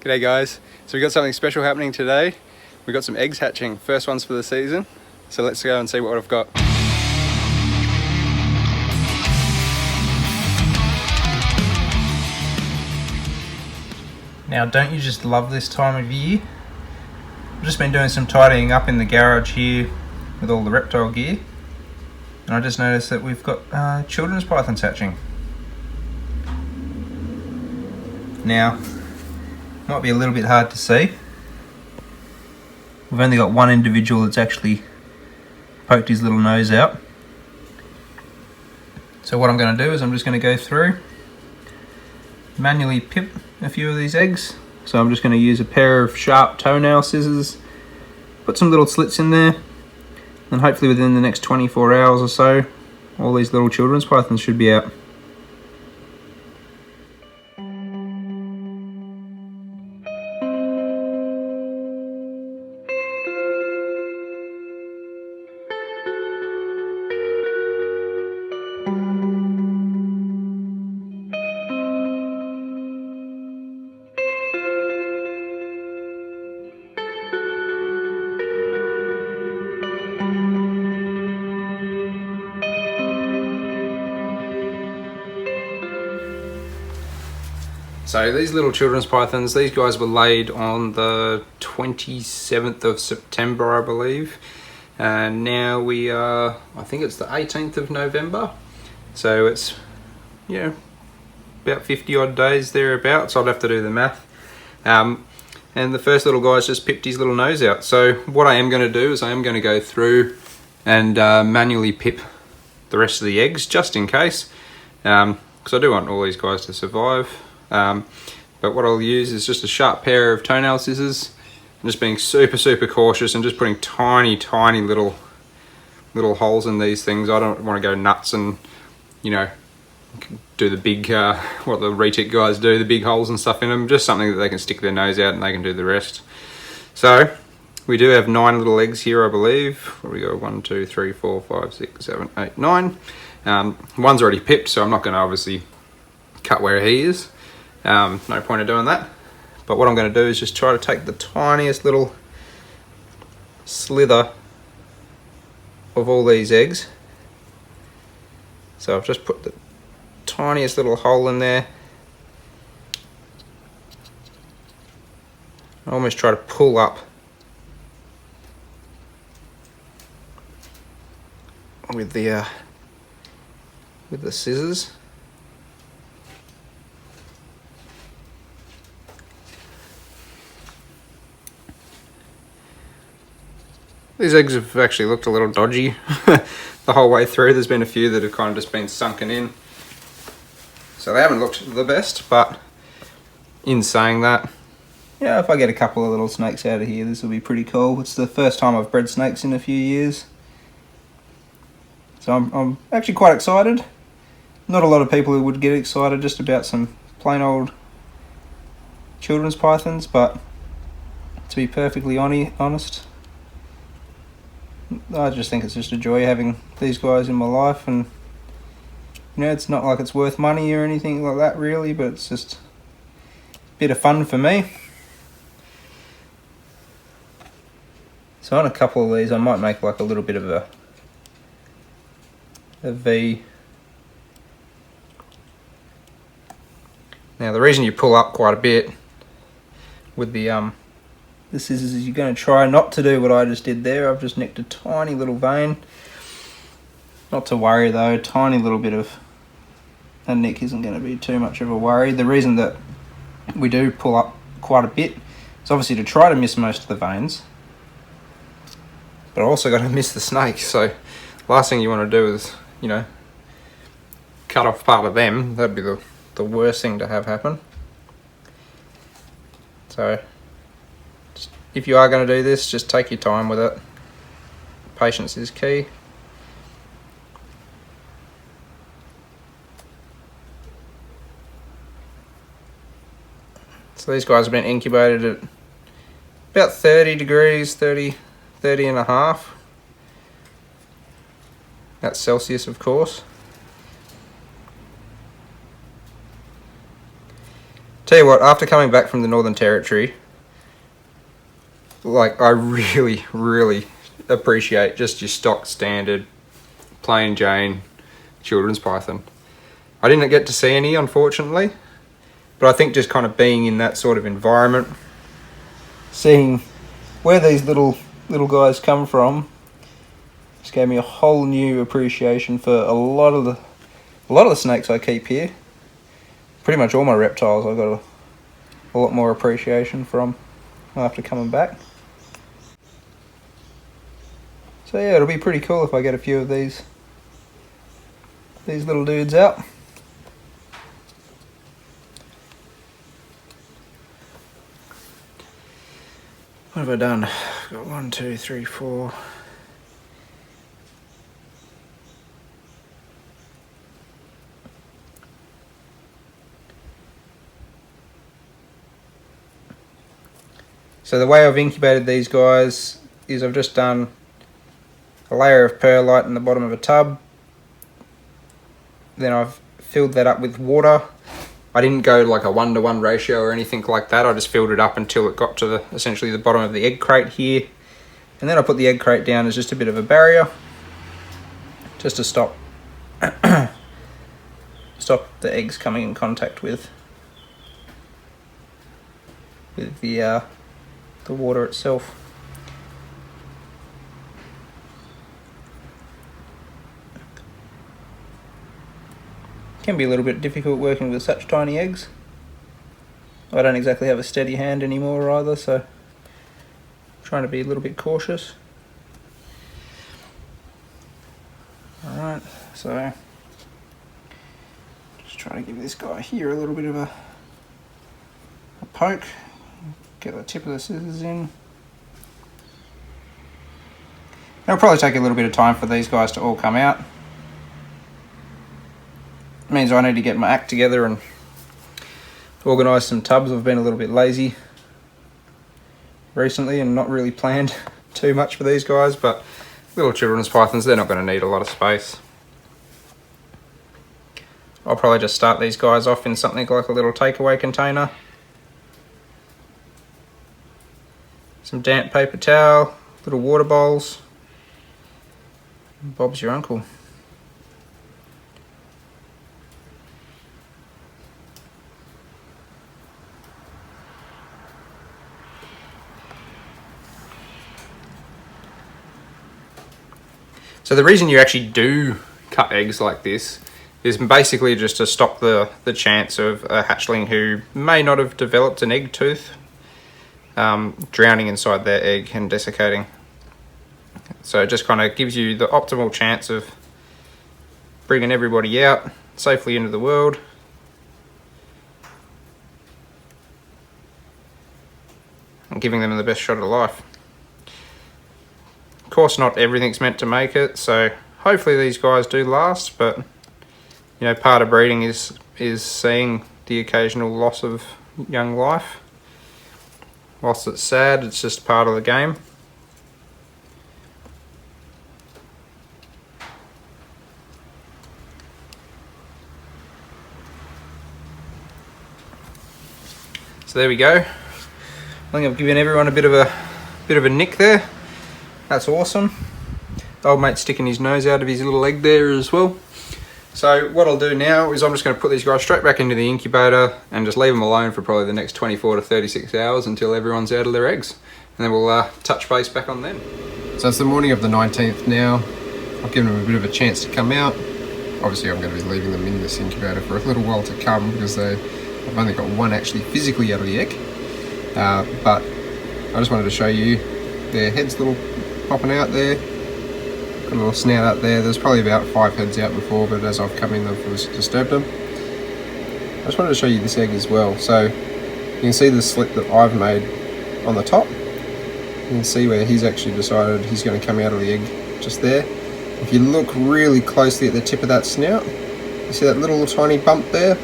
G'day guys, so we've got something special happening today. We've got some eggs hatching, first ones for the season. So let's go and see what I've got. Now, don't you just love this time of year? I've just been doing some tidying up in the garage here with all the reptile gear, and I just noticed that we've got children's pythons hatching. Now, might be a little bit hard to see. We've only got one individual that's actually poked his little nose out. So what I'm going to do is I'm just going to go through, manually pip a few of these eggs. So I'm just going to use a pair of sharp toenail scissors, put some little slits in there, and hopefully within the next 24 hours or so, all these little children's pythons should be out. So these little children's pythons, these guys were laid on the 27th of September, I believe. And now we are, I think it's the 18th of November. So it's, yeah, about 50 odd days thereabouts. I'd have to do the math. And the first little guy's just pipped his little nose out. So what I am going to do is I am going to go through and manually pip the rest of the eggs, just in case. Because I do want all these guys to survive. But what I'll use is just a sharp pair of toenail scissors. I'm just being super cautious and just putting tiny little holes in these things. I don't want to go nuts and, you know, do the big what the retic guys do, the big holes and stuff in them. Just something that they can stick their nose out and they can do the rest. So we do have 9 little eggs here, I believe. Where we go, 1 2 3 4 5 6 7 8 9. One's already pipped, so I'm not going to obviously cut where he is. No point in doing that. But what I'm going to do is just try to take the tiniest little slither of all these eggs. So I've just put the tiniest little hole in there. I almost try to pull up with the scissors. These eggs have actually looked a little dodgy the whole way through. There's been a few that have kind of just been sunken in. So they haven't looked the best, but in saying that, yeah, if I get a couple of little snakes out of here, this will be pretty cool. It's the first time I've bred snakes in a few years. So I'm actually quite excited. Not a lot of people who would get excited just about some plain old children's pythons, but to be perfectly honest, I just think it's just a joy having these guys in my life, and you know, it's not like it's worth money or anything like that really, but it's just a bit of fun for me. So on a couple of these I might make like a little bit of a V. Now the reason you pull up quite a bit with the scissors is you're going to try not to do what I just did there. I've just nicked a tiny little vein. Not to worry though, tiny little bit of a nick isn't going to be too much of a worry. The reason that we do pull up quite a bit is obviously to try to miss most of the veins, but I also got to miss the snake. So last thing you want to do is, you know, cut off part of them. That'd be the worst thing to have happen. So if you are going to do this, just take your time with it. Patience is key. So these guys have been incubated at about 30 degrees, 30 and a half. That's Celsius, of course. Tell you what, after coming back from the Northern Territory, like, I really appreciate just your stock standard plain Jane children's python. I didn't get to see any, unfortunately, but I think just kind of being in that sort of environment, seeing where these little guys come from, just gave me a whole new appreciation for a lot of the snakes I keep here. Pretty much all my reptiles I've got a lot more appreciation from after coming back. So yeah, it'll be pretty cool if I get a few of these little dudes out. What have I done? I've got 1, 2, 3, 4. So the way I've incubated these guys is I've just done a layer of perlite in the bottom of a tub. Then I've filled that up with water. I didn't go like a 1-to-1 ratio or anything like that. I just filled it up until it got to essentially the bottom of the egg crate here. And then I put the egg crate down as just a bit of a barrier, just to stop the eggs coming in contact with the water itself. Can be a little bit difficult working with such tiny eggs. I don't exactly have a steady hand anymore either, so I'm trying to be a little bit cautious. Alright, so just trying to give this guy here a little bit of a poke. Get the tip of the scissors in. It'll probably take a little bit of time for these guys to all come out. It means I need to get my act together and organise some tubs. I've been a little bit lazy recently and not really planned too much for these guys, but little children's pythons, they're not going to need a lot of space. I'll probably just start these guys off in something like a little takeaway container. Some damp paper towel, little water bowls. Bob's your uncle. So the reason you actually do cut eggs like this is basically just to stop the chance of a hatchling who may not have developed an egg tooth drowning inside their egg and desiccating. So it just kind of gives you the optimal chance of bringing everybody out safely into the world. And giving them the best shot at life. Of course, not everything's meant to make it, so hopefully these guys do last, but you know, part of breeding is seeing the occasional loss of young life. Whilst it's sad, it's just part of the game. So there we go. I think I've given everyone a bit of a nick there. That's awesome. The old mate's sticking his nose out of his little egg there as well. So what I'll do now is I'm just going to put these guys straight back into the incubator and just leave them alone for probably the next 24 to 36 hours until everyone's out of their eggs. And then we'll touch base back on them. So it's the morning of the 19th now. I've given them a bit of a chance to come out. Obviously I'm going to be leaving them in this incubator for a little while to come because I've only got one actually physically out of the egg. But I just wanted to show you their heads little popping out there. Got a little snout out there. There's probably about 5 heads out before, but as I've come in, I've disturbed them. I just wanted to show you this egg as well. So you can see the slit that I've made on the top. You can see where he's actually decided he's going to come out of the egg just there. If you look really closely at the tip of that snout, you see that little tiny bump there?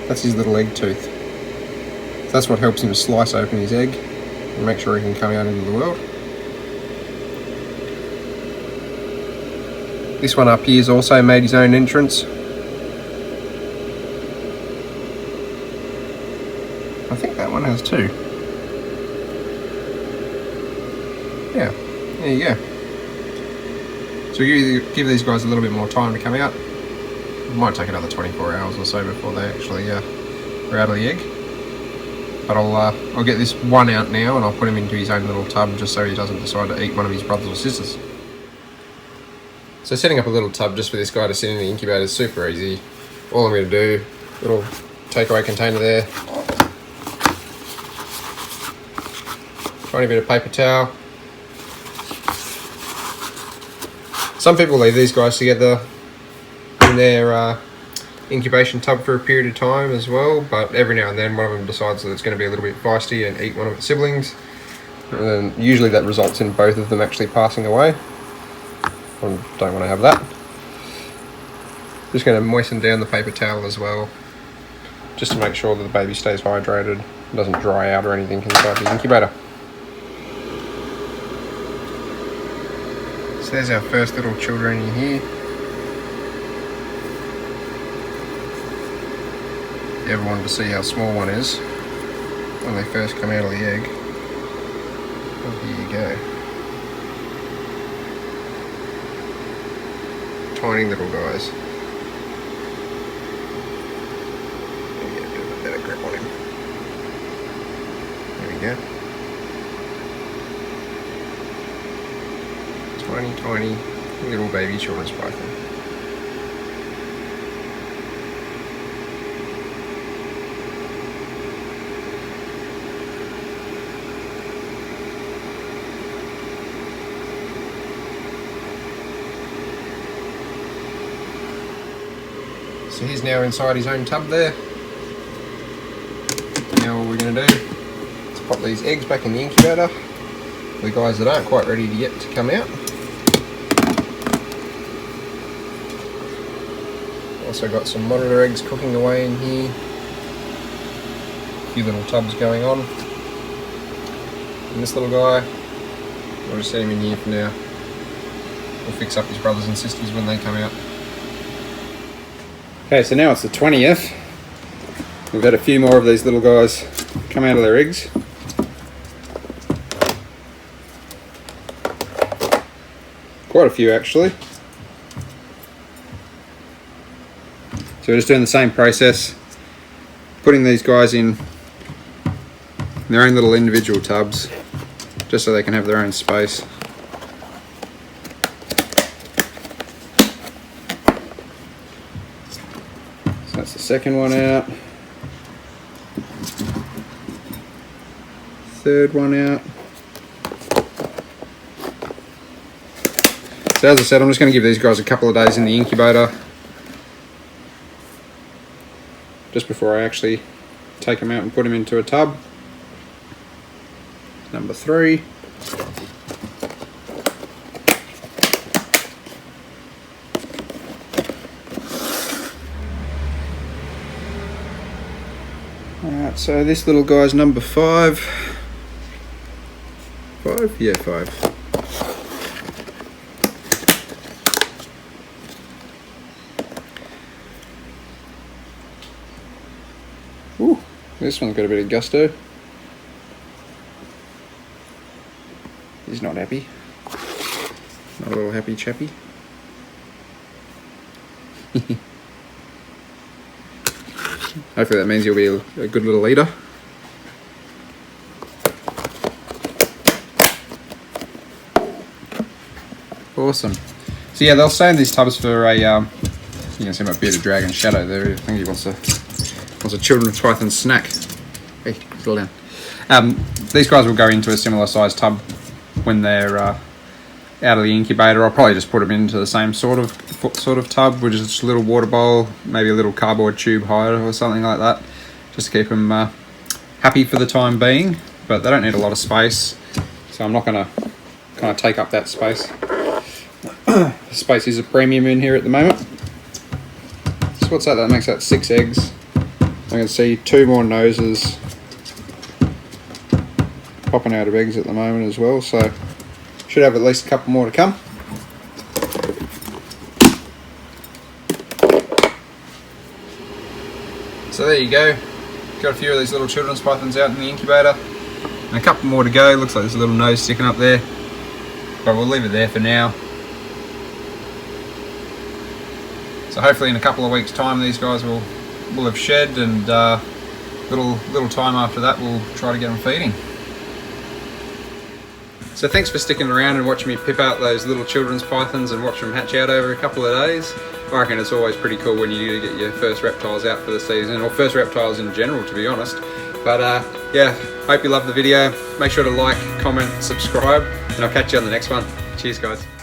That's his little egg tooth. So that's what helps him slice open his egg and make sure he can come out into the world. This one up here has also made his own entrance. has 2. Yeah, there you go. So we give these guys a little bit more time to come out. It might take another 24 hours or so before they actually are out of the egg. But I'll get this one out now and I'll put him into his own little tub just so he doesn't decide to eat one of his brothers or sisters. So setting up a little tub just for this guy to sit in the incubator is super easy. All I'm going to do, little takeaway container there, tiny bit of paper towel. Some people leave these guys together in their incubation tub for a period of time as well, but every now and then one of them decides that it's going to be a little bit feisty and eat one of its siblings, and then usually that results in both of them actually passing away. I don't want to have that. Just going to moisten down the paper towel as well, just to make sure that the baby stays hydrated and doesn't dry out or anything inside the incubator. So there's our first little children in here. If you ever wanted to see how small one is when they first come out of the egg, well, here you go. Tiny little guys. Let me get a bit of a better grip on him. There we go. Tiny little baby children's python. So he's now inside his own tub there. Now what we're going to do is pop these eggs back in the incubator for the guys that aren't quite ready to yet to come out. Also got some monitor eggs cooking away in here. A few little tubs going on. And this little guy, I'll just set him in here for now. We'll fix up his brothers and sisters when they come out. Okay, so now it's the 20th. We've had a few more of these little guys come out of their eggs. Quite a few actually. So we're just doing the same process, putting these guys in their own little individual tubs, just so they can have their own space. So that's the second one out. Third one out. So as I said, I'm just going to give these guys a couple of days in the incubator just before I actually take them out and put them into a tub. Number 3. Alright, so this little guy's number 5. 5? Yeah, 5. Ooh, this one's got a bit of gusto. He's not happy. Not a little happy chappy. Hopefully that means you'll be a good little eater. Awesome. So yeah, they'll stay in these tubs for a, you can see my bearded dragon shadow there. I think he wants a children's python snack. Hey, settle down. These guys will go into a similar sized tub when they're out of the incubator. I'll probably just put them into the same sort of tub, with just a little water bowl, maybe a little cardboard tube hide or something like that, just to keep them happy for the time being. But they don't need a lot of space, so I'm not going to kind of take up that space. Space is a premium in here at the moment. So what's that? That makes that 6 eggs. I can see 2 more noses popping out of eggs at the moment as well, so should have at least a couple more to come. So there you go, got a few of these little children's pythons out in the incubator. And a couple more to go. Looks like there's a little nose sticking up there. But we'll leave it there for now. So hopefully in a couple of weeks' time these guys will have shed, and little time after that we'll try to get them feeding. So thanks for sticking around and watching me pip out those little children's pythons and watch them hatch out over a couple of days. I reckon it's always pretty cool when you do get your first reptiles out for the season, or first reptiles in general, to be honest. But yeah, hope you love the video. Make sure to like, comment, subscribe, and I'll catch you on the next one. Cheers guys.